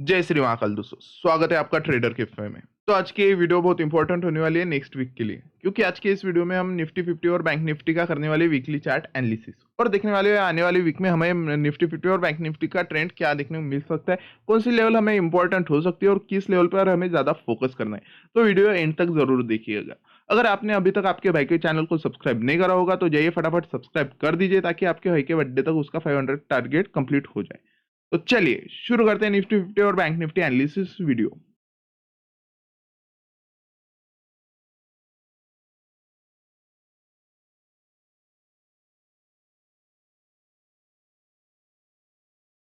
जय श्री महाकाल दोस्तों, स्वागत है आपका ट्रेडर कैफे में। तो आज की ये वीडियो बहुत इंपॉर्टेंट होने वाली है नेक्स्ट वीक के लिए, क्योंकि आज के इस वीडियो में हम निफ्टी 50 और बैंक निफ्टी का करने वाले वीकली चार्ट एनालिसिस और देखने वाले हैं आने वाली वीक में हमें निफ्टी 50 और बैंक निफ्टी का ट्रेंड क्या देखने को मिल सकता है, कौन सी लेवल हमें इंपॉर्टेंट हो सकती है और किस लेवल पर हमें ज्यादा फोकस करना है। तो वीडियो एंड तक जरूर देखिएगा। अगर आपने अभी तक आपके भाई के चैनल को सब्सक्राइब नहीं करा होगा तो जाइए फटाफट सब्सक्राइब कर दीजिए, ताकि आपके भाई के बर्थडे तक उसका 500 टारगेट कंप्लीट हो जाए। तो चलिए शुरू करते हैं निफ्टी 50 और bank Nifty analysis video.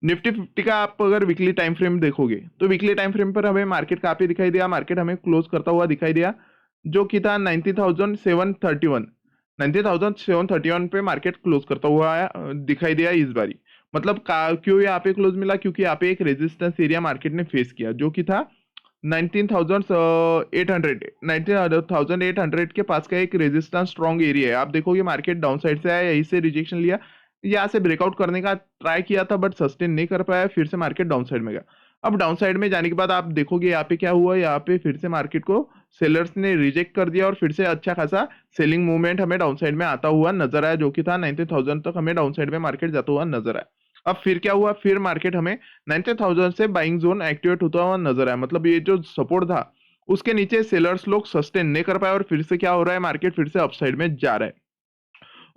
Nifty 50 का आप अगर वीकली टाइम फ्रेम देखोगे तो वीकली टाइम फ्रेम पर हमें मार्केट काफी दिखाई दिया, मार्केट हमें क्लोज करता हुआ दिखाई दिया, जो कि था 90,731। 90,731 पे मार्केट क्लोज करता हुआ दिखाई दिया इस बारी। मतलब क्यों यहाँ पे क्लोज मिला, क्योंकि यहाँ पे एक रेजिस्टेंस एरिया मार्केट ने फेस किया, जो कि था 19,800। 19,800 के पास का एक रेजिस्टेंस स्ट्रॉन्ग एरिया है। आप देखोगे मार्केट डाउन साइड से आया, यहीं से रिजेक्शन लिया, यहाँ से ब्रेकआउट करने का ट्राई किया था बट सस्टेन नहीं कर पाया, फिर से मार्केट डाउन साइड में गया। अब डाउन साइड में जाने के बाद आप देखोगे यहाँ पे क्या हुआ, यहाँ पे फिर से मार्केट को सेलर्स ने रिजेक्ट कर दिया और फिर से अच्छा खासा सेलिंग मूवमेंट हमें डाउन साइड में आता हुआ नजर आया, जो कि था 90,000 तक हमें डाउन साइड में मार्केट जाता हुआ नजर आया। अब फिर क्या हुआ, फिर मार्केट हमें 90,000 से बाइंग जोन एक्टिवेट होता हुआ नजर आया। मतलब ये जो सपोर्ट था उसके नीचे सेलर्स लोग सस्टेन नहीं कर पाए और फिर से क्या हो रहा है, मार्केट फिर से अपसाइड में जा रहा है।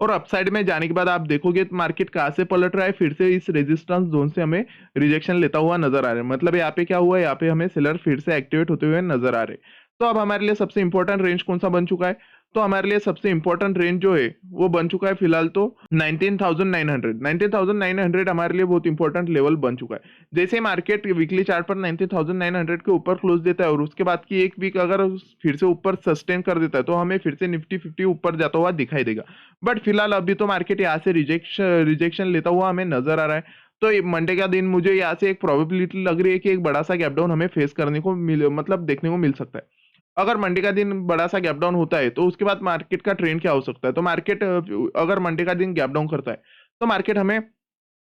और अपसाइड में जाने के बाद आप देखोगे तो मार्केट कहाँ से पलट रहा है, फिर से इस रेजिस्टेंस जोन से हमें रिजेक्शन लेता हुआ नजर आ रहा है। मतलब यहाँ पे क्या हुआ, यहाँ पे हमें सेलर फिर से एक्टिवेट होते हुए नजर आ रहे हैं। तो अब हमारे लिए सबसे इंपॉर्टेंट रेंज कौन सा बन चुका है, तो हमारे लिए सबसे इंपॉर्टेंट रेंज जो है वो बन चुका है फिलहाल तो 19,900। 19,900 हमारे लिए बहुत इंपॉर्टेंट लेवल बन चुका है। जैसे मार्केट वीकली चार्ट पर 19,900 के ऊपर क्लोज देता है और उसके बाद की एक वीक अगर फिर से ऊपर सस्टेन कर देता है तो हमें फिर से निफ्टी 50 ऊपर जाता हुआ दिखाई देगा। बट फिलहाल अभी तो मार्केट यहाँ से रिजेक्शन लेता हुआ हमें नजर आ रहा है। तो मंडे का दिन मुझे यहाँ से एक प्रोबेबिलिटी लग रही है कि एक बड़ा सा गैप डाउन हमें फेस करने को मतलब देखने को मिल सकता है। अगर मंडे का दिन बड़ा सा गैप डाउन होता है तो उसके बाद मार्केट का ट्रेंड क्या हो सकता है, तो मार्केट अगर मंडे का दिन गैप डाउन करता है तो मार्केट हमें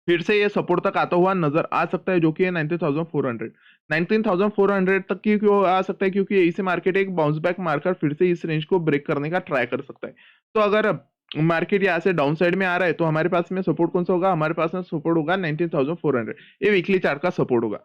फिर से ये सपोर्ट तक आता हुआ नजर आ सकता है, जो कि है 19,400। 19,400 तक की क्यों आ सकता है, क्योंकि यही से मार्केट एक बाउंस बैक मारकर फिर से इस रेंज को ब्रेक करने का ट्राई कर सकता है। तो अगर मार्केट यहाँ से डाउन साइड में आ रहा है तो हमारे पास में सपोर्ट कौन सा होगा, हमारे पास में सपोर्ट होगा 19,400। ये वीकली चार्ट का सपोर्ट होगा।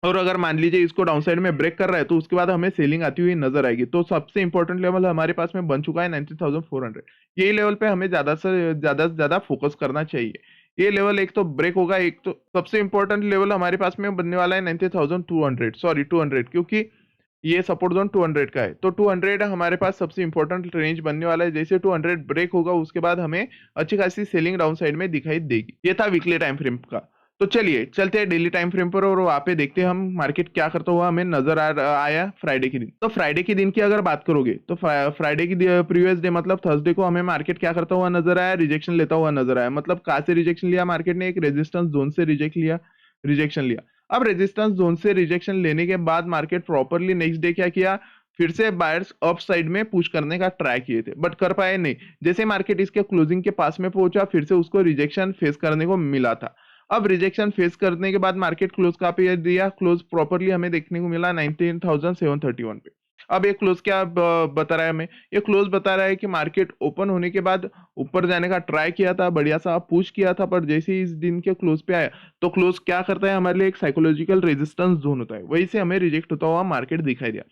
और अगर मान लीजिए इसको डाउन साइड में ब्रेक कर रहा है तो उसके बाद हमें सेलिंग आती हुई नजर आएगी। तो सबसे इंपॉर्टेंट लेवल हमारे पास में बन चुका है 19,400। यही लेवल पे हमें ज्यादा से ज्यादा फोकस करना चाहिए। ये लेवल एक तो ब्रेक होगा, एक तो सबसे इंपॉर्टेंट लेवल हमारे पास में बनने वाला है 90,200, सॉरी 200, क्योंकि ये सपोर्ट जोन 200 का है। तो 200 हमारे पास सबसे इंपॉर्टेंट रेंज बनने वाला है। जैसे 200 ब्रेक होगा उसके बाद हमें अच्छी खासी सेलिंग डाउन साइड में दिखाई देगी। ये था वीकली टाइम फ्रेम का। तो चलिए चलते हैं डेली टाइम फ्रेम पर और वहां पे देखते हैं हम मार्केट क्या करता हुआ हमें नजर आया फ्राइडे के दिन। तो फ्राइडे के दिन की अगर बात करोगे तो फ्राइडे की प्रीवियस डे मतलब थर्सडे को हमें मार्केट क्या करता हुआ नजर आया, रिजेक्शन लेता हुआ नजर आया। मतलब कहाँ से रिजेक्शन लिया, मार्केट ने एक रेजिस्टेंस जोन से रिजेक्शन लिया। अब रेजिस्टेंस जोन से रिजेक्शन लेने के बाद मार्केट प्रॉपरली नेक्स्ट डे क्या किया, फिर से बायर्स अप साइड में पुश करने का ट्राई किए थे बट कर पाए नहीं। जैसे मार्केट इसके क्लोजिंग के पास में पहुंचा फिर से उसको रिजेक्शन फेस करने को मिला था। अब रिजेक्शन फेस करने के बाद मार्केट क्लोज कहाँ पे दिया, क्लोज प्रॉपरली हमें देखने को मिला 19,731 पे। अब ये क्लोज क्या बता रहा है हमें, ये क्लोज बता रहा है कि मार्केट ओपन होने के बाद ऊपर जाने का ट्राई किया था, बढ़िया सा पुश किया था, पर जैसे ही इस दिन के क्लोज पे आया तो क्लोज क्या करता है, हमारे लिए एक साइकोलॉजिकल रेजिस्टेंस जोन होता है, वही से हमें रिजेक्ट होता हुआ मार्केट दिखाई दिया।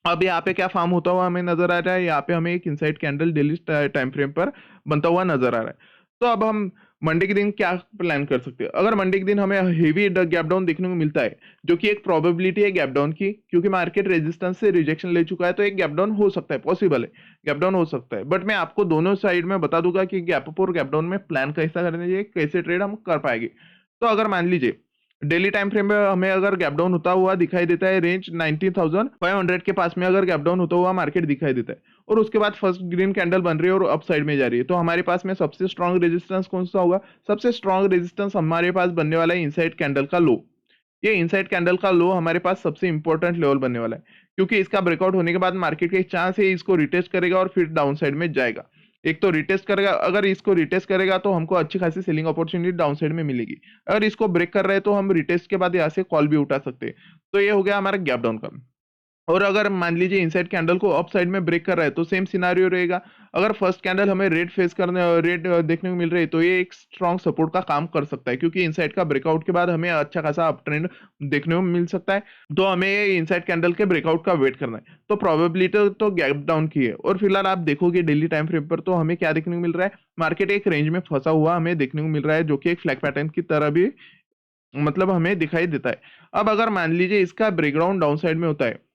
अब यहाँ पे क्या फॉर्म होता हुआ हमें नजर आ रहा है, यहाँ पे हमें एक inside candle daily time frame पर बनता हुआ नजर आ रहा है। तो अब हम मंडे के दिन क्या प्लान कर सकते हैं, अगर मंडे के दिन हमें हेवी गैप डाउन देखने को मिलता है, जो कि एक प्रोबेबिलिटी है गैप डाउन की, क्योंकि मार्केट रेजिस्टेंस से रिजेक्शन ले चुका है तो एक गैप डाउन हो सकता है, पॉसिबल है गैप डाउन हो सकता है। बट मैं आपको दोनों साइड में बता दूंगा कि गैप अप और गैप डाउन में प्लान कैसा करना चाहिए, कैसे ट्रेड हम कर पाएंगे। तो अगर मान लीजिए डेली टाइम फ्रेम में हमें अगर गैप डाउन होता हुआ दिखाई देता है रेंज 19,500 के पास में, अगर गैप डाउन होता हुआ मार्केट दिखाई देता है और उसके बाद फर्स्ट ग्रीन कैंडल बन रही है और अप साइड में जा रही है, तो हमारे पास में सबसे स्ट्रॉन्ग रेजिस्टेंस कौन सा होगा, सबसे स्ट्रॉन्ग रेजिस्टेंस हमारे पास बनने वाला है इनसाइड कैंडल का लो। ये इनसाइड कैंडल का लो हमारे पास सबसे इंपॉर्टेंट लेवल बनने वाला है, क्योंकि इसका ब्रेकआउट होने के बाद मार्केट के चांस है इसको रिटेस्ट करेगा और फिर डाउन साइड में जाएगा। एक तो रिटेस्ट करेगा, अगर इसको रिटेस्ट करेगा तो हमको अच्छी खासी सेलिंग अपॉर्चुनिटी डाउन साइड में मिलेगी। अगर इसको ब्रेक कर रहे हैं तो हम रिटेस्ट के बाद यहाँ से कॉल भी उठा सकते हैं। तो ये हो गया हमारा गैप डाउन का। और अगर मान लीजिए इनसाइड कैंडल को अप साइड में ब्रेक कर रहा है तो सेम सिनारियो रहेगा। अगर फर्स्ट कैंडल हमें रेड देखने को मिल रही है तो ये एक स्ट्रॉन्ग सपोर्ट का काम कर सकता है, क्योंकि इनसाइड का ब्रेकआउट के बाद हमें अच्छा खासा अप ट्रेंड देखने को मिल सकता है। तो हमें ये इनसाइड कैंडल के ब्रेकआउट का वेट करना है। तो प्रोबेबिलिटी तो गैप डाउन की है। और फिलहाल आप देखोगे डेली टाइम फ्रेम पर तो हमें क्या देखने को मिल रहा है, मार्केट एक रेंज में फंसा हुआ हमें देखने को मिल रहा है, जो कि एक फ्लैग पैटर्न की तरह भी मतलब हमें दिखाई देता है। अब अगर मान लीजिए इसका ब्रेकडाउन डाउन साइड में होता है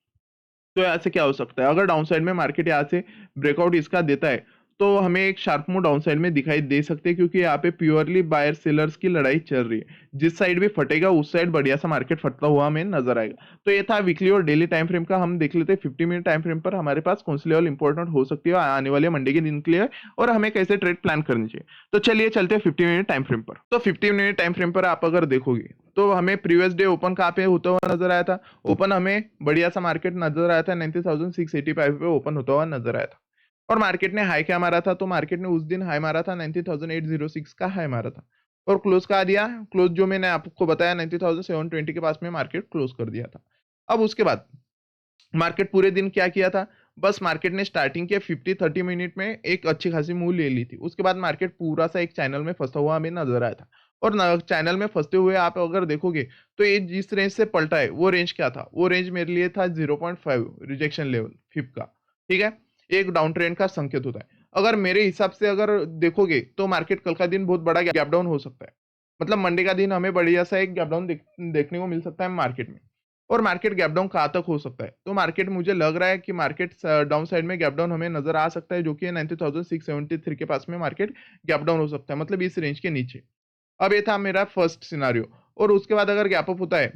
तो यहाँ से क्या हो सकता है, अगर डाउन साइड में मार्केट यहाँ से ब्रेकआउट इसका देता है तो हमें एक शार्प मूव डाउन साइड में दिखाई दे सकते हैं, क्योंकि यहाँ पे प्योरली बायर सेलर्स की लड़ाई चल रही है। जिस साइड भी फटेगा उस साइड बढ़िया सा मार्केट फटता हुआ हमें नजर आएगा। तो ये था वीकली और डेली टाइम फ्रेम का। हम देख लेते हैं 50 मिनट टाइम फ्रेम पर हमारे पास कौन सी लेवल इंपॉर्टेंट हो सकती है आने वाले मंडे के दिन के लिए, और हमें कैसे ट्रेड प्लान करनी चाहिए। तो चलिए चलते हैं 50 मिनट टाइम फ्रेम पर। तो 50 मिनट टाइम फ्रेम पर आप अगर देखोगे तो हमें प्रीवियस डे ओपन कहाँ पे होता हुआ नजर आया था, ओपन हमें बढ़िया सा मार्केट नजर आया था 90,685 पे ओपन होता हुआ नजर आया था। और मार्केट ने हाई क्या मारा था, तो मार्केट ने उस दिन हाई मारा था 90,806 का हाई मारा था। और क्लोज कहाँ दिया, क्लोज जो मैंने आपको बताया 90,720 के पास में मार्केट क्लोज कर दिया था। अब उसके बाद मार्केट पूरे दिन क्या किया था, बस मार्केट ने स्टार्टिंग के 50-30 मिनट में एक अच्छी खासी मूव ले ली थी। उसके बाद मार्केट पूरा सा एक चैनल में फंसा हुआ हमें नजर आया था। और चैनल में फंसते हुए आप अगर देखोगे तो ये जिस रेंज से पलटा है वो रेंज क्या था, वो रेंज मेरे लिए था 0.5 रिजेक्शन लेवल फिप का। ठीक है, एक डाउन ट्रेंड का संकेत होता है। अगर मेरे हिसाब से अगर देखोगे तो मार्केट कल का दिन बहुत बड़ा गैप डाउन हो सकता है। मतलब मंडे का दिन हमें बढ़िया सा एक गैप डाउन देखने को मिल सकता है मार्केट में। और मार्केट गैप डाउन कहाँ तक हो सकता है, तो मार्केट मुझे लग रहा है कि मार्केट डाउन साइड में गैप डाउन हमें नजर आ सकता है, जो कि 90,673 के पास में मार्केट गैप डाउन हो सकता है, मतलब इस रेंज के नीचे। अब ये था मेरा फर्स्ट सिनारियो। और उसके बाद अगर गैप अप होता है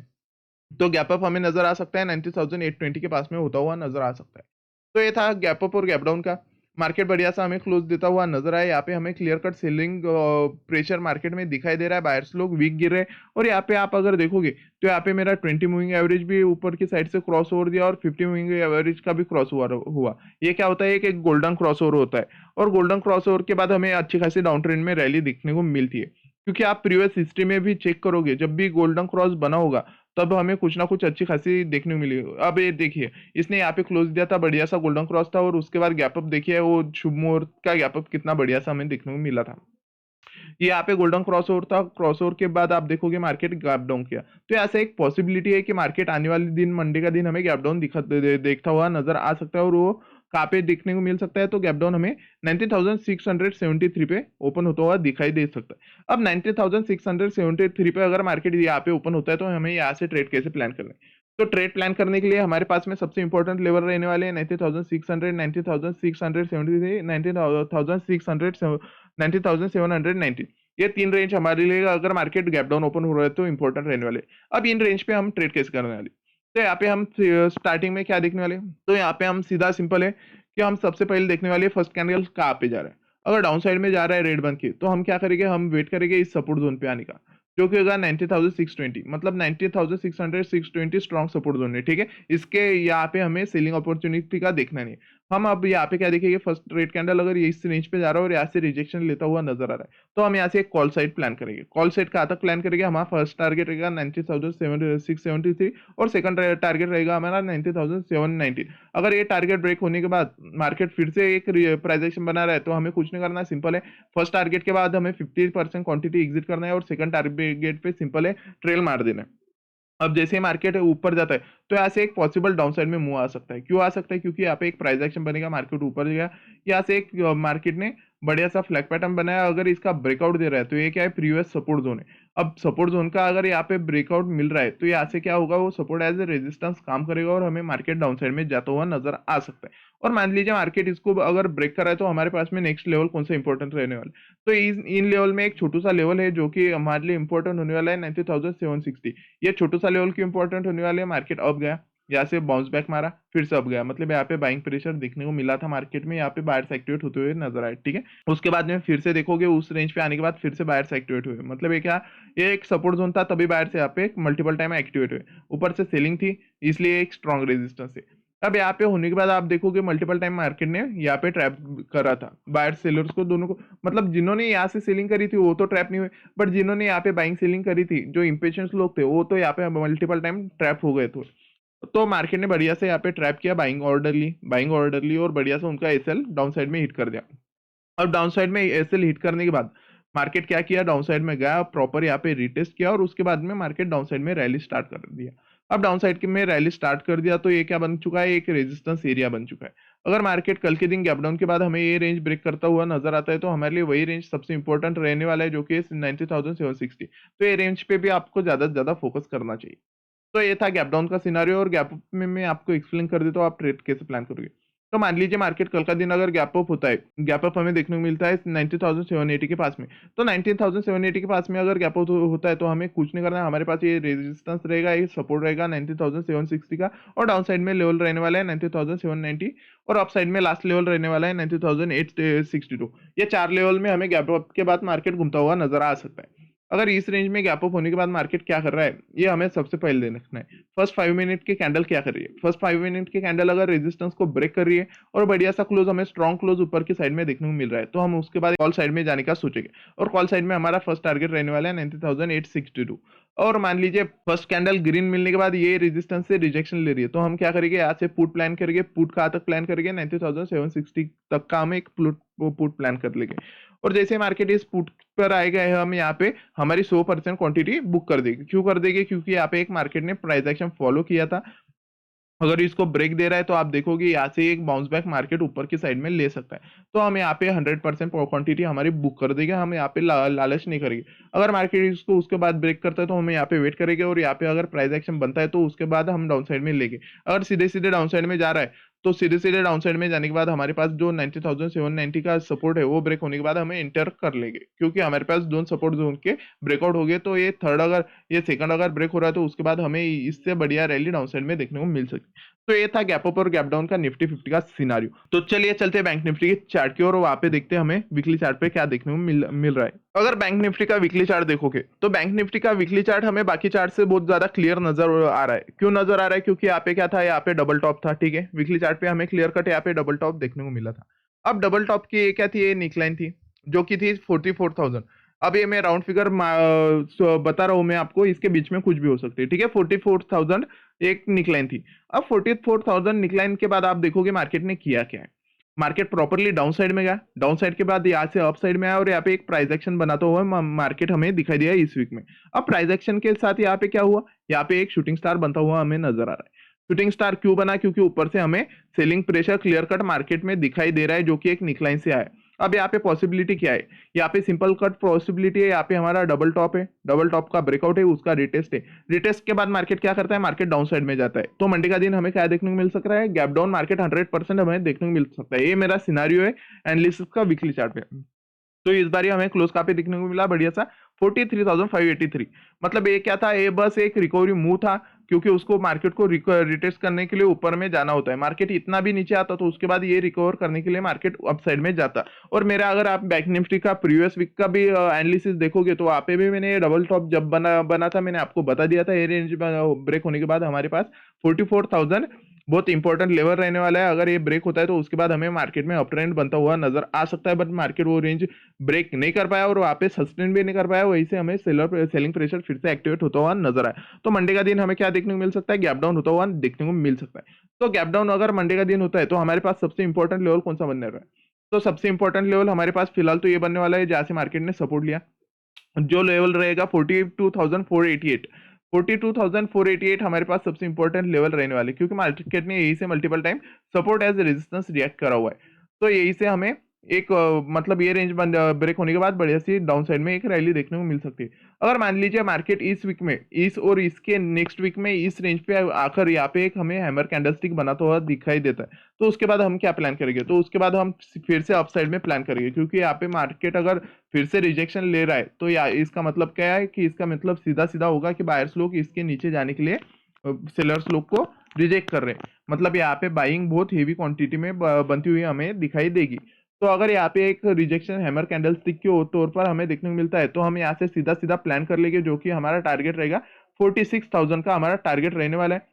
तो गैप अप हमें नजर आ सकता है 90,820 के पास में होता हुआ नजर आ सकता है। तो ये था गैप अप और गैप डाउन का। मार्केट बढ़िया सा हमें क्लोज देता हुआ नजर आया। यहाँ पे हमें clear cut selling pressure market में दिखाई दे रहा है, बायर्स लोग वीक गिर रहे हैं। और यहाँ पे आप अगर देखोगे तो यहाँ पे मेरा 20 मूविंग एवरेज भी ऊपर की साइड से क्रॉस ओवर दिया और 50 मूविंग एवरेज का भी क्रॉस हुआ। ये क्या होता है, एक गोल्डन क्रॉस ओवर होता है। और गोल्डन क्रॉस ओवर के बाद हमें अच्छी खासी डाउन ट्रेंड में रैली दिखने को मिलती है, क्योंकि आप प्रीवियस हिस्ट्री में भी चेक करोगे जब भी गोल्डन क्रॉस बना होगा तब हमें कुछ ना कुछ अच्छी खासी देखने को मिली। अब ये देखिए, इसने यहाँ पे क्लोज दिया था, बढ़िया सा गोल्डन क्रॉस था, और उसके बाद गैप अप देखिए वो शुभ मुहूर्त का गैप अप कितना बढ़िया सा हमें देखने को मिला था। ये यहाँ पे गोल्डन क्रॉस ओवर था, क्रॉस ओवर के बाद आप देखोगे मार्केट गैप डाउन किया। तो ऐसा एक पॉसिबिलिटी है कि मार्केट आने वाले दिन मंडे का दिन हमें गैप डाउन देखता हुआ नजर आ सकता है। और वो कहाँ पे देखने को मिल सकता है, तो गैप डाउन हमें 90,673 पे ओपन होता हुआ दिखाई दे सकता है। अब 90,673 पे अगर मार्केट यहाँ पे ओपन होता है तो हमें यहाँ से ट्रेड कैसे प्लान करना है। तो ट्रेड प्लान करने के लिए हमारे पास में सबसे इंपॉर्टेंट लेवल रहने वाले हैं 90,600, 90,673, 90,790। ये तीन रेंज हमारे लिए अगर मार्केट गैप डाउन ओपन हो रहा है तो इंपॉर्टेंट रहने वाले। अब इन रेंज पे हम ट्रेड कैसे करने वाले, तो यहाँ पे हम स्टार्टिंग में क्या देखने वाले हैं? तो यहाँ पे हम सीधा सिंपल है कि हम सबसे पहले देखने वाले फर्स्ट कैंडल कहाँ पे जा रहा है। अगर डाउन साइड में जा रहा है रेड बन के, तो हम क्या करेंगे, हम वेट करेंगे इस सपोर्ट जोन पे आने का, जो कि होगा 90,620, मतलब 90,600 620 स्ट्रॉन्ग सपोर्ट जोन है। ठीक है, इसके यहाँ पे हमें सेलिंग अपॉर्चुनिटी का देखना नहीं है। हम अब यहाँ पे क्या देखेंगे, फर्स्ट रेड कैंडल अगर ये इस रेंज पे जा रहा है और यहाँ से रिजेक्शन लेता हुआ नजर आ रहा है तो हम यहाँ से एक कॉल साइड प्लान करेंगे। कॉल साइड कहाँ तक प्लान करेंगे, हमारा फर्स्ट टारगेट रहेगा 90,673 और सेकंड टारगेट रहेगा हमारा 90,719। अगर ये टारगेट ब्रेक होने के बाद मार्केट फिर से एक प्राइस एक्शन बना रहा है तो हमें कुछ नहीं करना, सिंपल है फर्स्ट टारगेट के बाद हमें 50% क्वांटिटी एग्जिट करना है और सेकंड टारगेट पे सिंपल है ट्रेल मार देना है। अब जैसे ही मार्केट ऊपर जाता है तो यहाँ से एक पॉसिबल डाउन साइड में मूव आ सकता है। क्यों आ सकता है, क्योंकि यहाँ पे एक प्राइस एक्शन बनेगा, मार्केट ऊपर गया, यहाँ से एक मार्केट ने बढ़िया सा फ्लैग पैटर्न बनाया। अगर इसका ब्रेकआउट दे रहा है तो ये क्या है, प्रीवियस सपोर्ट जोन है। अब सपोर्ट जोन का अगर यहाँ पे ब्रेकआउट मिल रहा है तो यहाँ से क्या होगा, वो सपोर्ट एज ए रेजिस्टेंस काम करेगा और हमें मार्केट डाउन साइड में जाता हुआ नजर आ सकता है। और मान लीजिए मार्केट इसको अगर ब्रेक कर रहा है तो हमारे पास में नेक्स्ट लेवल कौन सा इंपॉर्टेंट रहने वाला है। तो इन लेवल में एक छोटू सा लेवल है जो कि हमारे लिए इंपॉर्टेंट होने वाला है 90,760। ये छोटू सा लेवल क्यों इंपॉर्टेंट होने वाले हैं, मार्केट अप गया, यहाँ से बाउंस बैक मारा, फिर से अप गया, मतलब यहाँ पे बाइंग प्रेशर देखने को मिला था मार्केट में, यहाँ पे बायर्स एक्टिवेट होते हुए नजर आए। ठीक है, उसके बाद में फिर से देखोगे उस रेंज पे आने के बाद फिर से बायर्स एक्टिवेट हुए, मतलब ये क्या, ये एक सपोर्ट जोन था तभी बायर्स यहाँ पे मल्टीपल टाइम एक्टिवेट हुए, ऊपर से सेलिंग थी इसलिए एक स्ट्रॉन्ग रेजिस्टेंस है। अब यहाँ पे होने के बाद आप देखोगे मल्टीपल टाइम मार्केट ने यहाँ पे ट्रैप करा था बायर सेलर्स को, दोनों को। मतलब जिन्होंने यहाँ से सेलिंग करी थी वो तो ट्रैप नहीं हुए, बट जिन्होंने यहाँ पे बाइंग सेलिंग करी थी, जो इम्पेशंस लोग थे, वो तो यहाँ पे मल्टीपल टाइम ट्रैप हो गए थे। तो मार्केट ने बढ़िया से यहाँ पे ट्रैप किया, बाइंग ऑर्डर ली और बढ़िया से उनका एसएल डाउन साइड में हिट कर दिया। अब डाउन साइड में एसएल हिट करने के बाद मार्केट क्या किया, डाउन साइड में गया, प्रॉपर यहाँ पे रिटेस्ट किया और उसके बाद में मार्केट डाउन साइड में रैली स्टार्ट कर दिया। अब डाउन साइड में रैली स्टार्ट कर दिया तो ये क्या बन चुका है, एक रेजिस्टेंस एरिया बन चुका है। अगर मार्केट कल के दिन गैप डाउन के बाद हमें ये रेंज ब्रेक करता हुआ नजर आता है तो हमारे लिए वही रेंज सबसे इंपॉर्टेंट रहने वाला है, जो कि 90,760। तो ये रेंज पे भी आपको ज्यादा से ज्यादा फोकस करना चाहिए। तो ये था गैप डाउन का सिनारियो, और गैप अप में मैं आपको एक्सप्लेन कर देता हूँ आप ट्रेड कैसे प्लान करोगे। तो मान लीजिए मार्केट कल का दिन अगर गैप अप होता है, गैप अप हमें देखने को मिलता है 90,780 के पास में। तो 19,780 के पास में अगर गैप अप होता है तो हमें कुछ नहीं करना है, हमारे पास ये रेजिस्टेंस रहेगा, ये सपोर्ट रहेगा 90,760 का, और डाउन साइड में लेवल रहने वाला है 90,790, और अप साइड में लास्ट लेवल रहने वाला है 90,862। ये चार लेवल में हमें गैप अप के बाद मार्केट घूमता हुआ नजर आ सकता है। अगर इस रेंज में गैप अप होने के बाद मार्केट क्या कर रहा है, ये हमें सबसे पहले देखना है। फर्स्ट 5 मिनट की कैंडल क्या कर रही है, फर्स्ट 5 मिनट की कैंडल अगर रेजिस्टेंस को ब्रेक कर रही है और बढ़िया सा क्लोज, हमें स्ट्रॉन्ग क्लोज ऊपर की साइड में देखने को मिल रहा है, तो हम उसके बाद कॉल साइड में जाने का सोचेंगे। और कॉल साइड में हमारा फर्स्ट टारगेट रहने वाला है 90,862। और मान लीजिए फर्स्ट कैंडल ग्रीन मिलने के बाद ये रेजिस्टेंस से रिजेक्शन ले रही है, तो हम क्या करेंगे, यहाँ से पुट प्लान करेंगे। पुट कहाँ तक प्लान करेंगे, 90,760 तक का हम एक पुट प्लान कर लेंगे। और जैसे मार्केट इस पुट पर आएगा, हम यहाँ पे हमारी 100% क्वांटिटी बुक कर देगी। क्यों कर देगी, क्योंकि यहाँ पे एक मार्केट ने प्राइस एक्शन फॉलो किया था। अगर इसको ब्रेक दे रहा है तो आप देखोगे यहाँ से एक बाउंस बैक मार्केट ऊपर की साइड में ले सकता है। तो हम यहाँ पे 100% क्वांटिटी हमारी बुक कर देंगे, हम यहाँ पे लालच नहीं करेंगे। अगर मार्केट इसको उसके बाद ब्रेक करता है तो हम यहाँ पे वेट करेंगे, और यहाँ पे अगर प्राइस एक्शन बनता है तो उसके बाद हम डाउन साइड में लेंगे। अगर सीधे सीधे डाउन साइड में जा रहा है तो सीधे सीधे डाउन साइड में जाने के बाद हमारे पास जो 90,790 का सपोर्ट है वो ब्रेक होने के बाद हमें इंटर कर लेंगे, क्योंकि हमारे पास दोनों सपोर्ट जोन के ब्रेकआउट हो गए। तो ये थर्ड अगर ये सेकंड अगर ब्रेक हो रहा है तो उसके बाद हमें इससे बढ़िया रैली डाउन साइड में देखने को मिल सकती है। तो ये था गैप अप और गैप डाउन का निफ्टी 50 का सिनारियो। तो चलिए चलते हैं बैंक निफ्टी के चार्ट की ओर, और वहां पे देखते हैं हमें वीकली चार्ट पे क्या देखने को मिल रहा है। अगर बैंक निफ्टी का वीकली चार्ट देखोगे तो बैंक निफ्टी का वीकली चार्ट हमें बाकी चार्ट से बहुत ज्यादा क्लियर नजर आ रहा है। क्यों नजर आ रहा है, क्योंकि यहाँ पे क्या था, यहाँ पे डबल टॉप था। ठीक है, वीकली चार्ट पे हमें क्लियर कट यहाँ पे डबल टॉप देखने को मिला था। अब डबल टॉप की ये क्या थी, ये निकलाइन थी जो की थी 44,000। अब ये मैं राउंड फिगर बता रहा हूँ मैं आपको, इसके बीच में कुछ भी हो सकती है। ठीक है, 44,000 एक निकलाइन थी। अब 44,000 निकलाइन के बाद आप देखोगे मार्केट ने किया क्या है। मार्केट प्रॉपरली डाउन साइड में गया, डाउन साइड के बाद यहाँ से अप साइड में आया, और यहाँ पे एक प्राइस एक्शन बनाता हुआ मार्केट हमें दिखाई दिया इस वीक में। अब प्राइस एक्शन के साथ यहाँ पे क्या हुआ, यहाँ पे एक शूटिंग स्टार बनता हुआ हमें नजर आ रहा है। शूटिंग स्टार क्यों बना, क्योंकि ऊपर से हमें selling pressure clear cut market में दिखाई दे रहा है, जो कि एक निकलाइन से आया। अब यहाँ पे पॉसिबिलिटी क्या है, यहाँ पे सिंपल कट पॉसिबिलिटी है, यहाँ पे हमारा डबल टॉप है, डबल टॉप का ब्रेकआउट है, उसका रिटेस्ट है। रिटेस्ट के बाद मार्केट क्या करता है, मार्केट डाउन साइड में जाता है। तो मंडे का दिन हमें क्या देखने को मिल सकता है, गैप डाउन मार्केट 100% हमें देखने को मिल सकता है। ये मेरा सिनारियो है एनालिसिस का वीकली चार्ट पे। तो इस बार हमें क्लोज कहाँ पे देखने को मिला, बढ़िया सा 43,583। मतलब ये क्या था, ये बस एक रिकवरी मूव था, क्योंकि उसको मार्केट को रिटेस्ट करने के लिए ऊपर में जाना होता है। मार्केट इतना भी नीचे आता तो उसके बाद ये रिकवर करने के लिए मार्केट अप साइड में जाता। और मेरा अगर आप बैंक निफ्टी का प्रीवियस वीक का भी एनालिसिस देखोगे तो वहाँ पे भी मैंने डबल टॉप जब बना बना था, मैंने आपको बता दिया था ये रेंज ब्रेक होने के बाद हमारे पास 44,000 बहुत इंपॉर्टेंट लेवल रहने वाला है। अगर ये ब्रेक होता है तो उसके बाद हमें मार्केट में अप ट्रेंड बनता हुआ नजर आ सकता है, बट मार्केट वो रेंज ब्रेक नहीं कर पाया और वहाँ पे सस्टेन भी नहीं कर पाया, वहीं से हमें सेलिंग प्रेशर फिर से एक्टिवेट होता हुआ नजर आया। तो मंडे का दिन हमें क्या देखने को मिल सकता है, गैप डाउन होता हुआ देखने को मिल सकता है। तो गैप डाउन अगर मंडे का दिन होता है तो हमारे पास सबसे इंपॉर्टेंट लेवल कौन सा बनने रहा है, तो सबसे इंपॉर्टेंट लेवल हमारे पास फिलहाल तो ये बनने वाला है जहाँ से मार्केट ने सपोर्ट लिया, जो लेवल रहेगा 42,488। 42,488 हमारे पास सबसे इंपॉर्टेंट लेवल रहने वाले, क्योंकि मार्केट ने यही से multiple time support as resistance react करा हुआ है। तो यही से हमें एक मतलब ये रेंज ब्रेक होने के बाद बढ़िया सी डाउन साइड में एक रैली देखने को मिल सकती है। अगर मान लीजिए मार्केट इस वीक में इस और इसके नेक्स्ट वीक में इस रेंज पे आकर यहाँ पे एक हमें हैमर कैंडलस्टिक बनाता हुआ दिखाई देता है, तो उसके बाद हम क्या प्लान करेंगे, तो उसके बाद हम फिर से अप साइड में प्लान करेंगे, क्योंकि यहाँ पे मार्केट अगर फिर से रिजेक्शन ले रहा है तो या इसका मतलब क्या है, कि इसका मतलब सीधा सीधा होगा कि बायर्स लोग इसके नीचे जाने के लिए सेलर्स लोग को रिजेक्ट कर रहे हैं। मतलब यहाँ पे बाइंग बहुत हेवी क्वांटिटी में बनती हुई हमें दिखाई देगी। तो अगर यहाँ पे एक रिजेक्शन हैमर कैंडल स्टिक के तौर पर हमें देखने को मिलता है तो हम यहाँ से सीधा सीधा प्लान कर लेंगे, जो कि हमारा टारगेट रहेगा 46,000 का हमारा टारगेट रहने वाला है।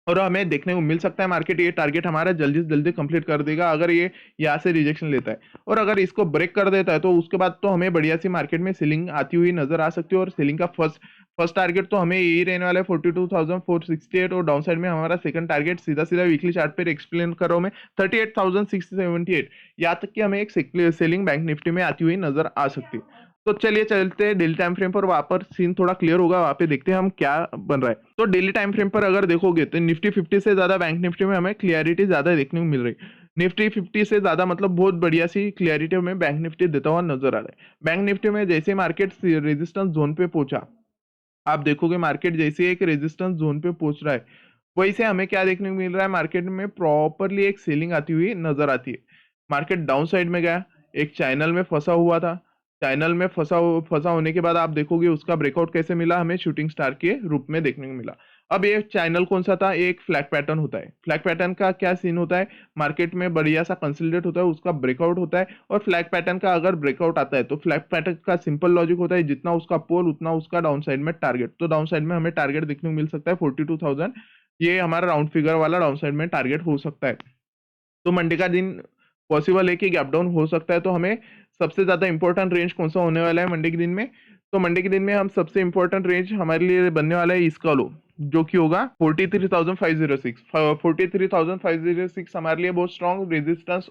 और हमें देखने को मिल सकता है मार्केट ये टारगेट हमारा जल्दी से जल्दी कंप्लीट कर देगा अगर ये यहाँ से रिजेक्शन लेता है। और अगर इसको ब्रेक कर देता है तो उसके बाद तो हमें बढ़िया सी मार्केट में सेलिंग आती हुई नजर आ सकती है। और सेलिंग का फर्स्ट फर्स्ट टारगेट तो हमें यही रहने वाला है 42,468। और डाउन साइड में हमारा सेकंड टारगेट सीधा सीधा वीकली चार्ट पे एक्सप्लेन कर रहा हूं मैं 38,678। यहाँ तक कि हमें एक सेलिंग बैंक निफ्टी में आती हुई नजर आ सकती है। तो चलिए चलते हैं डेली टाइम फ्रेम पर, वहां पर सीन थोड़ा क्लियर होगा, वहां पे देखते हैं हम क्या बन रहा है। तो डेली टाइम फ्रेम पर अगर देखोगे तो निफ्टी 50 से ज्यादा बैंक निफ्टी में हमें क्लियरिटी ज्यादा देखने को मिल रही है। निफ्टी 50 से ज्यादा मतलब बहुत बढ़िया सी क्लियरिटी हमें बैंक निफ्टी देता हुआ नजर आ रहा है। बैंक निफ्टी में जैसे मार्केट रेजिस्टेंस जोन पे पहुंचा, आप देखोगे मार्केट जैसे एक रेजिस्टेंस जोन पे पहुंच रहा है, वैसे हमें क्या देखने को मिल रहा है, मार्केट में प्रॉपरली एक सेलिंग आती हुई नजर आती है। मार्केट डाउन साइड में गया, एक चैनल में फंसा हुआ था। चैनल में फंसा होने के बाद आप देखोगे उसका ब्रेकआउट कैसे मिला, हमें शूटिंग स्टार के रूप में देखने को मिला। अब ये चैनल कौन सा था, एक फ्लैग पैटर्न होता है। फ्लैग पैटर्न का क्या सीन होता है, मार्केट में बढ़िया सा कंसोलिडेट होता है, उसका ब्रेकआउट होता है। और फ्लैग पैटर्न का अगर ब्रेकआउट आता है तो फ्लैग पैटर्न का सिंपल लॉजिक होता है, जितना उसका पोल उतना उसका डाउन साइड में टारगेट। तो डाउन साइड में हमें टारगेट देखने को मिल सकता है 42,000। ये हमारा राउंड फिगर वाला डाउन साइड में टारगेट हो सकता है। तो मंडे का दिन पॉसिबल है कि गैप डाउन हो सकता है। तो हमें सबसे ज्यादा इंपॉर्टेंट रेंज कौन सा होने वाला है मंडे के दिन में, तो मंडे के दिन में हम सबसे इंपॉर्टेंट रेंज हमारे लिए बनने वाला है इसका लो, जो कि होगा 43,506। 43,506 हमारे लिए बहुत स्ट्रॉन्ग रेजिस्टेंस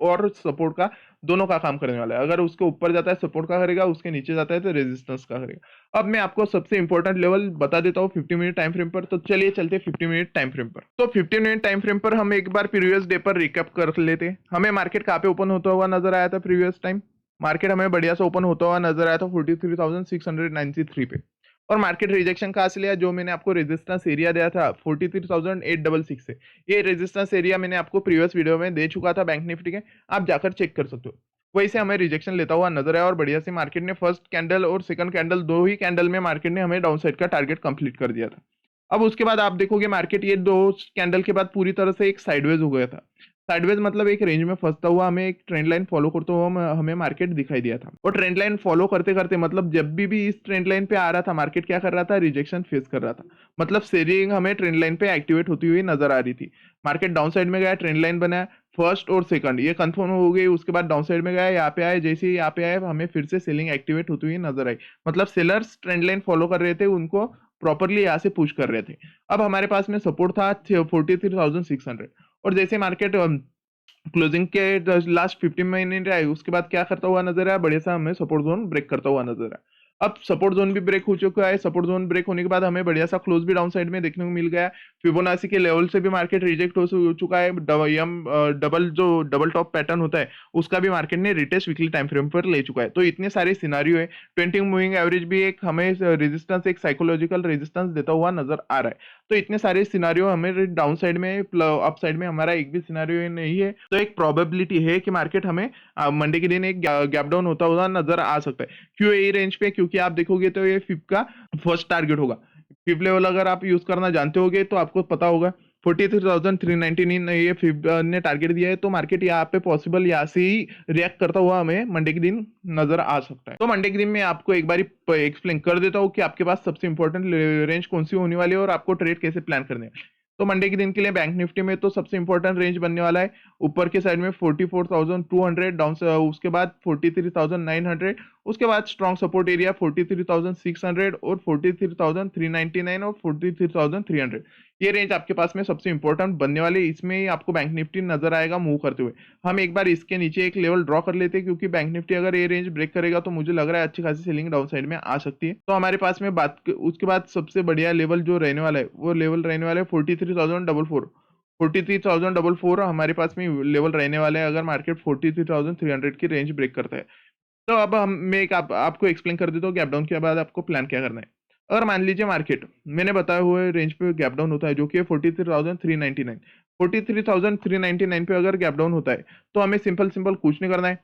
और सपोर्ट का दोनों का काम करने वाला है। अगर उसके ऊपर जाता है सपोर्ट का करेगा, उसके नीचे जाता है तो रेजिस्टेंस का करेगा। अब मैं आपको सबसे इंपॉर्टेंट लेवल बता देता हूँ 50 मिनट टाइम फ्रेम पर। तो चलिए चलते हैं 50 मिनट टाइम फ्रेम पर। तो 50 मिनट टाइम फ्रेम पर हम एक बार प्रीवियस डे पर रिकैप कर लेते हैं। हमें मार्केट कहाँ पे ओपन होता हुआ नजर आया था प्रीवियस टाइम, मार्केट हमें बढ़िया से ओपन होता हुआ नजर आया था 43,693 पे। और मार्केट रिजेक्शन कहाँ से लिया, जो मैंने आपको रेजिस्टेंस एरिया दिया था 43,866 से। ये रेजिस्टेंस एरिया मैंने आपको प्रीवियस वीडियो में दे चुका था बैंक निफ्टी के, आप जाकर चेक कर सकते हो। वहीं से हमें रिजेक्शन लेता हुआ नजर आया और बढ़िया से मार्केट ने फर्स्ट कैंडल और सेकंड कैंडल, दो ही कैंडल में मार्केट ने हमें डाउन साइड का टारगेट कंप्लीट कर दिया था। अब उसके बाद आप देखोगे मार्केट ये दो कैंडल के बाद पूरी तरह से एक साइडवेज हो गया था। साइडवेज मतलब एक रेंज में फंसता हुआ हमें एक ट्रेंड लाइन फॉलो करते हुआ हमें मार्केट दिखाई दिया था। और ट्रेंड लाइन फॉलो करते करते मतलब जब भी इस ट्रेंड लाइन पे आ रहा था मार्केट क्या कर रहा था, रिजेक्शन फेस कर रहा था। मतलब सेलिंग हमें ट्रेंड लाइन पे एक्टिवेट होती हुई नजर आ रही थी। मार्केट डाउन साइड में गया, ट्रेंड लाइन बनाया फर्स्ट और सेकंड, ये कंफर्म हो गई। उसके बाद डाउन साइड में गया, यहाँ पे आए, जैसे ही यहाँ पे आए हमें फिर से सेलिंग एक्टिवेट होती हुई नजर आई। मतलब सेलर्स ट्रेंड लाइन फॉलो कर रहे थे, उनको प्रॉपरली यहाँ से पुश कर रहे थे। अब हमारे पास में सपोर्ट था 43,600। और जैसे मार्केट क्लोजिंग के लास्ट 15 मिनट आए, उसके बाद क्या करता हुआ नजर आया, बढ़िया सा हमें सपोर्ट जोन ब्रेक करता हुआ नजर आया। अब सपोर्ट जोन भी ब्रेक हो चुका है। सपोर्ट जोन ब्रेक होने के बाद हमें बढ़िया सा क्लोज भी डाउन साइड में देखने को मिल गया। फिबोनाची के लेवल से भी मार्केट रिजेक्ट हो चुका है। डबल जो डबल टॉप पैटर्न होता है उसका भी मार्केट ने रिटेस्ट वीकली टाइम फ्रेम पर ले चुका है। तो इतने सारे सिनारियो है। 20 मूविंग एवरेज भी एक हमें रेजिस्टेंस, एक साइकोलॉजिकल रेजिस्टेंस देता हुआ नजर आ रहा है। तो इतने सारे सिनारियो हमें डाउन साइड में, अप साइड में हमारा एक भी सिनारियो नहीं है। तो एक प्रोबेबिलिटी है कि मार्केट हमें मंडे के दिन एक गैप डाउन होता हुआ नजर आ सकता है। क्यों यही रेंज पे, क्योंकि आप देखोगे तो ये फिप का फर्स्ट टारगेट होगा। फिप लेवल अगर आप यूज करना जानते होगे तो आपको पता होगा 43,399 ये फिप ने टारगेट दिया है। तो मार्केट यहाँ पे पॉसिबल यहाँ से ही रिएक्ट करता हुआ हमें मंडे के दिन नजर आ सकता है। तो मंडे के दिन में आपको एक बार एक्सप्लेन कर देता हूँ कि आपके पास सबसे इंपॉर्टेंट रेंज कौन सी होने वाली है और आपको ट्रेड कैसे प्लान करने हैं। तो मंडे के दिन के लिए बैंक निफ्टी में तो सबसे इंपॉर्टेंट रेंज बनने वाला है ऊपर के साइड में 44,200, डाउन उसके बाद 43,900, उसके बाद स्ट्रॉन्ग सपोर्ट एरिया 43,600 और 43,399 और 43,300। ये रेंज आपके पास में सबसे इंपॉर्टेंट बनने वाले, इसमें ही आपको बैंक निफ्टी नजर आएगा मूव करते हुए। हम एक बार इसके नीचे एक लेवल ड्रॉ कर लेते हैं, क्योंकि बैंक निफ्टी अगर ये रेंज ब्रेक करेगा तो मुझे लग रहा है अच्छी खासी सेलिंग डाउन साइड में आ सकती है। तो हमारे पास में उसके बाद सबसे बढ़िया लेवल जो रहने वाला है वो लेवल रहने वाला है 43,444। 43,444 हमारे पास में लेवल रहने वाला है अगर मार्केट 43,300 की रेंज ब्रेक करता है। तो अब मैं एक आपको एक्सप्लेन कर देता हूँ गैप डाउन के बाद आपको प्लान क्या करना है। अगर मान लीजिए मार्केट मैंने बताया हुए रेंज पे गैप डाउन होता है, जो कि 43,399, 43,399 पे अगर गैप डाउन होता है तो हमें सिंपल सिंपल कुछ नहीं करना है।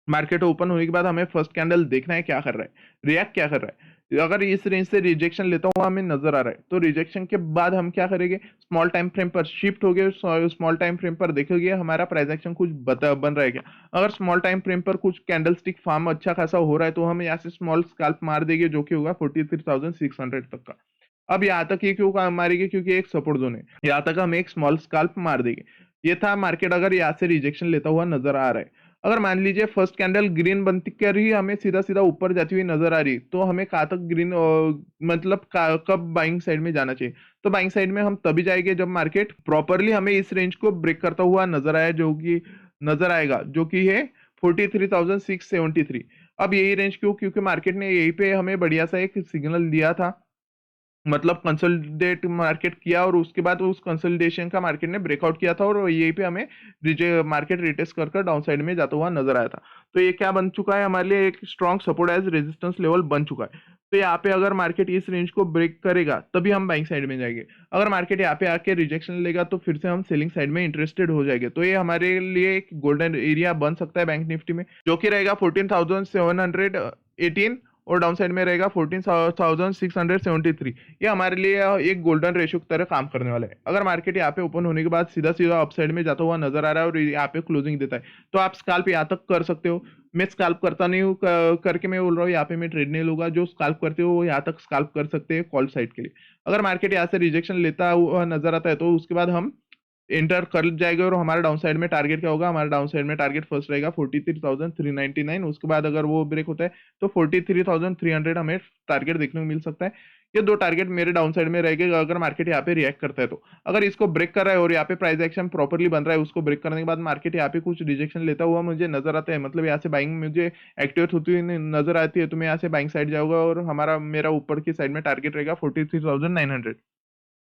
मार्केट ओपन होने के बाद हमें फर्स्ट कैंडल देखना है क्या कर रहा है, रिएक्ट क्या कर रहा है। अगर इस रेंज से रिजेक्शन लेता हुआ हमें नजर आ रहा है तो रिजेक्शन के बाद हम क्या करेंगे, स्मॉल टाइम फ्रेम पर शिफ्ट हो गए। स्मॉल टाइम फ्रेम पर देखेंगे हमारा प्राइस एक्शन कुछ बन रहा है क्या। अगर स्मॉल टाइम फ्रेम पर कुछ कैंडल स्टिक फार्म अच्छा खासा हो रहा है तो हम यहाँ से स्मॉल स्कैल्प मार देंगे, जो कि होगा 43,600 तक का। अब यहाँ तक ये क्यों मारेगी, क्योंकि एक सपोर्ट जोन है, यहाँ तक हम एक स्मॉल स्कैल्प मार देंगे। ये था मार्केट अगर यहाँ से रिजेक्शन लेता हुआ नजर आ रहा है। अगर मान लीजिए फर्स्ट कैंडल ग्रीन बनती कर ही हमें सीधा सीधा ऊपर जाती हुई नजर आ रही, तो हमें कहाँ तक ग्रीन मतलब कब बाइंग साइड में जाना चाहिए? तो बाइंग साइड में हम तभी जाएंगे जब मार्केट प्रॉपरली हमें इस रेंज को ब्रेक करता हुआ नजर आया, नजर आएगा, जो कि है 43,673। अब यही रेंज क्यों? क्योंकि मार्केट ने यहीं पे हमें बढ़िया सा एक सिग्नल दिया था, मतलब कंसोलिडेट मार्केट किया और उसके बाद उस कंसोलिडेशन का मार्केट ने ब्रेकआउट किया था और यहीं पे हमें मार्केट रिटेस्ट कर डाउन साइड में जाता हुआ नजर आया था। तो ये क्या बन चुका है हमारे लिए? एक strong support as resistance level बन चुका है। तो यहाँ पे अगर मार्केट इस रेंज को ब्रेक करेगा तभी हम बाइंग साइड में जाएंगे। अगर मार्केट यहाँ पे आके रिजेक्शन लेगा तो फिर से हम सेलिंग साइड में इंटरेस्टेड हो जाएंगे। तो ये हमारे लिए एक गोल्डन एरिया बन सकता है बैंक निफ्टी में, जो कि रहेगा 14,718 और डाउन साइड में रहेगा 14,673। ये हमारे लिए एक गोल्डन रेशियो की तरह काम करने वाला है। अगर मार्केट यहाँ पे ओपन होने के बाद सीधा सीधा अपसाइड में जाता हुआ नजर आ रहा है और यहाँ पे क्लोजिंग देता है, तो आप स्कैल्प यहाँ तक कर सकते हो। मैं स्कैल्प करता नहीं हूँ, करके मैं बोल रहा हूँ यहाँ पे मैं ट्रेड नहीं लूंगा। जो स्कैल्प करते हो वो यहाँ तक स्कैल्प कर सकते हैं कॉल साइड के लिए। अगर मार्केट यहाँ से रिजेक्शन लेता हुआ नजर आता है तो उसके बाद हम एंटर कर जाएगा और हमारा डाउन साइड में टारगेट क्या होगा? हमारा डाउन साइड में टारगेट फर्स्ट रहेगा 43,399। उसके बाद अगर वो ब्रेक होता है तो 43,300 हमें टारगेट देखने को मिल सकता है। ये दो टारगेट मेरे डाउन साइड में रहेंगे अगर मार्केट यहाँ पे रिएक्ट करता है तो। अगर इसको ब्रेक कर रहा है और यहाँ पे प्राइस एक्शन प्रॉपरली बन रहा है, उसको ब्रेक करने के बाद मार्केट यहाँ पे कुछ रिजेक्शन लेता हुआ मुझे नजर आता है, मतलब यहाँ से बाइंग मुझे एक्टिवेट होती हुई नजर आती है, तो मैं यहाँ से बाइंग साइड जाऊंगा और मेरा ऊपर की साइड में टारगेट रहेगा 43,900।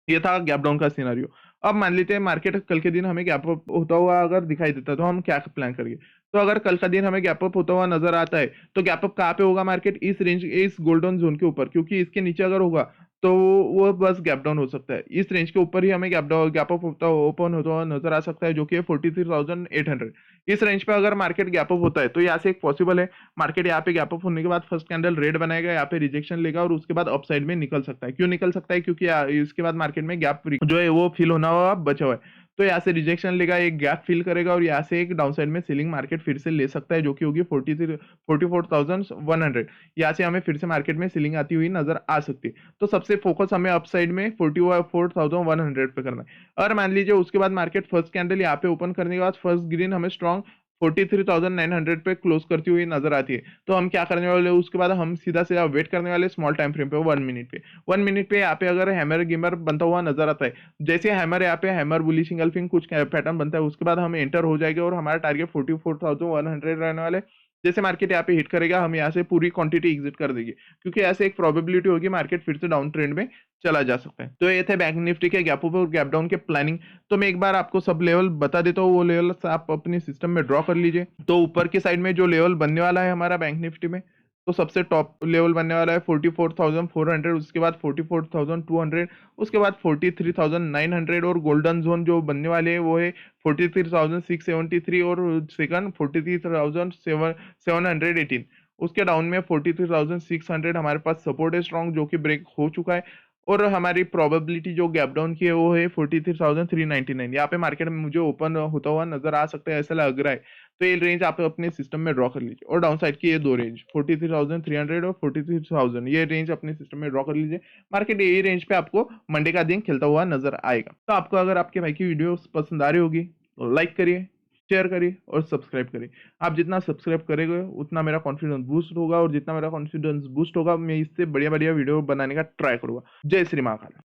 ये था गैप डाउन का सिनेरियो। अब मान लेते हैं मार्केट कल के दिन हमें गैप अप होता हुआ अगर दिखाई देता तो हम क्या प्लान करेंगे? तो अगर कल का दिन हमें गैप अप होता हुआ नजर आता है तो गैप अप कहाँ पे होगा? मार्केट इस रेंज, इस गोल्डन जोन के ऊपर, क्योंकि इसके नीचे अगर होगा तो वो बस गैप डाउन हो सकता है। इस रेंज के ऊपर ही हमें गैप अप होता ओपन होता हुआ नजर आ सकता है, जो कि है 43,800। इस रेंज पे अगर मार्केट गैप अप होता है तो यहाँ से एक पॉसिबल है मार्केट यहाँ पे गैप अप होने के बाद फर्स्ट कैंडल रेड बनाएगा, यहाँ पे रिजेक्शन लेगा और उसके बाद अपसाइड में निकल सकता है। क्यों निकल सकता है? क्योंकि इसके बाद मार्केट में गैप जो है वो फिल होना हुआ बचा हुआ है। तो यहाँ से रिजेक्शन लेगा, एक गैप फिल करेगा और यहाँ से एक डाउन साइड में सेलिंग मार्केट फिर से ले सकता है, जो कि होगी 44,100। यहाँ से हमें फिर से मार्केट में सेलिंग आती हुई नजर आ सकती है। तो सबसे फोकस हमें अपसाइड में 44,100 पे करना है। और मान लीजिए उसके बाद मार्केट फर्स्ट कैंडल यहाँ पे ओपन करने के बाद फर्स्ट ग्रीन हमें स्ट्रॉन्ग 43,900 पे क्लोज करती हुई नजर आती है, तो हम क्या करने वाले? उसके बाद हम सीधा सीधा वेट करने वाले स्मॉल टाइम फ्रेम पे 1 मिनट पे। 1 मिनट पे यहाँ पे अगर हैमर गिमर बनता हुआ नजर आता है, जैसे हैमर यहाँ पे हैमर बुलिश इंगल्फिंग कुछ पैटर्न बनता है, उसके बाद हम एंटर हो जाएंगे और हमारा टारगेट 44,100 रहने वाले। जैसे मार्केट यहाँ पे हिट करेगा हम यहाँ से पूरी क्वांटिटी एग्जिट कर देंगे, क्योंकि ऐसे एक प्रोबेबिलिटी होगी मार्केट फिर से डाउन ट्रेंड में चला जा सकता है। तो ये थे बैंक निफ्टी के गैप अप और गैप डाउन के प्लानिंग। तो मैं एक बार आपको सब लेवल बता देता हूँ, वो लेवल आप अपने सिस्टम में ड्रॉ कर लीजिए। तो ऊपर की साइड में जो लेवल बनने वाला है हमारा बैंक निफ्टी में, तो सबसे टॉप लेवल बनने वाला है 44,400, उसके बाद 44,200, उसके बाद 43,900 और गोल्डन जोन जो बनने वाले हैं वो है 43,673 और सेकंड 43,718। उसके डाउन में 43,600 हमारे पास सपोर्ट है स्ट्रॉन्ग, जो कि ब्रेक हो चुका है। और हमारी प्रोबेबिलिटी जो गैप डाउन की है वो है 43,399। यहाँ पे मार्केट में मुझे ओपन होता हुआ नजर आ सकता है, ऐसा लग रहा है। तो ये रेंज आप अपने सिस्टम में ड्रॉ कर लीजिए। और डाउन साइड की ये दो रेंज 43,300 और 43,000, ये रेंज अपने सिस्टम में ड्रॉ कर लीजिए। मार्केट यही रेंज पे आपको मंडे का दिन खेलता हुआ नजर आएगा। तो आपको अगर आपके भाई की वीडियो पसंद आ रही होगी तो लाइक करिए, शेयर करिए और सब्सक्राइब करिए। आप जितना सब्सक्राइब करेंगे उतना मेरा कॉन्फिडेंस बूस्ट होगा, और जितना मेरा कॉन्फिडेंस बूस्ट होगा मैं इससे बढ़िया बढ़िया वीडियो बनाने का ट्राई करूंगा। जय श्री महाकाल।